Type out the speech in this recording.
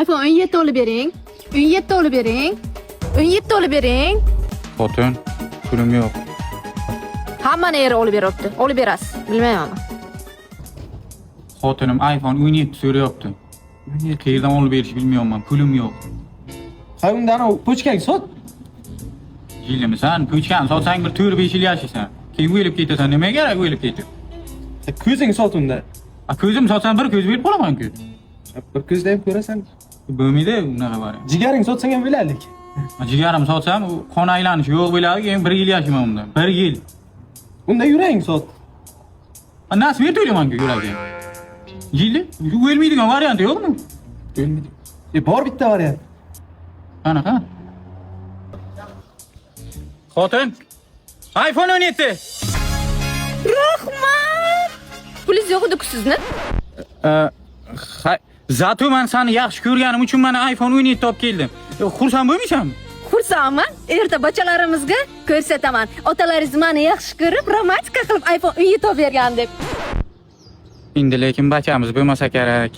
iPhone 17 olib bering. 17 olib bering. 17 olib bering. Xotin, pulim yo'q. Hammani eri olib beryapti. Olib berasiz. Bilmayman. Xotinim iPhone 17 so'rayapti. Qayerdan olib berishni bilmayapman. Pulim yo'q. Ha undan o pochkang sot. Yilimisan, pochkani sotsang bir 4-5 yil yashaysan. Keyin o'lib ketasan. Nima kerak o'lib ketib? Ko'zing sot unda. Ko'zim sotsam bir ko'z berib qolaman-ku. Bir ko'zda ham ko'rasan. Bo'lmaydi unaqa bari. Jigaring sotsang ham bo'lardik. Jigarim sotsam u qon aylanishi yo'q bo'ladi, keyin 1 yil yashayman unda. 1 yil. Unda yurang sot. Nasib et o'ylayman-ku yuragi. Yili, o'lmaydigan variant yo'qmi? O'lmaydi. Bor bitta variant. Qanaqa? Xotin, iPhone 17. Rahmat. Pulingiz yo'q edi-ku sizni? Zato men seni yaxshi ko'rganim uchun mana iPhone 17 olib keldim. Xursand bo'lmaysanmi? Xursandman. Erta bachalarimizga ko'rsataman. Otalaringiz meni yaxshi ko'rib, romantika qilib iPhone 17 olib bergan deb. Endi lekin bachamiz bo'lmasa kerak.